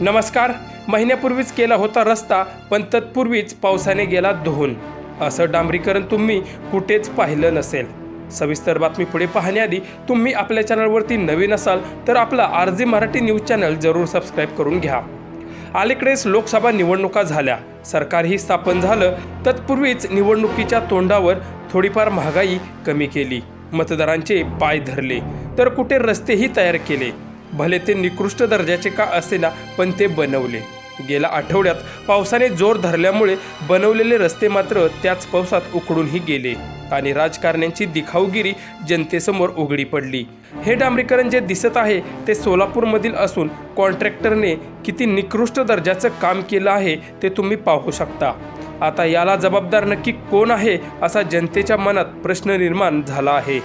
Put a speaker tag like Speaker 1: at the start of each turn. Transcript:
Speaker 1: नमस्कार. महिन्यापूर्वीच केला होता रस्ता, पण तत्पूर्वीच पावसाने गेला धुवून. असं डांबरीकरण तुम्ही कुठेच पाहिलं नसेल. सविस्तर बातमी पुढे पाहण्याआधी तुम्ही आपल्या चॅनलवरती नवीन असाल तर आपला RJ मराठी न्यूज चॅनल जरूर सबस्क्राईब करून घ्या. अलीकडेच लोकसभा निवडणुका झाल्या, सरकारही स्थापन झालं. तत्पूर्वीच निवडणुकीच्या तोंडावर थोडीफार महागाई कमी केली, मतदारांचे पाय धरले, तर कुठे रस्तेही तयार केले. भले ते निकृष्ट दर्जाचे का असेना, पण ते बनवले. गेल्या आठवड्यात पावसाने जोर धरल्यामुळे बनवलेले रस्ते मात्र त्याच पावसात उकडूनही गेले आणि राजकारण्यांची दिखाऊगिरी जनतेसमोर उघडी पडली. हे डांबरीकरण जे दिसत आहे ते सोलापूरमधील असून कॉन्ट्रॅक्टरने किती निकृष्ट दर्जाचं काम केलं आहे ते तुम्ही पाहू शकता. आता याला जबाबदार नक्की कोण आहे असा जनतेच्या मनात प्रश्न निर्माण झाला आहे.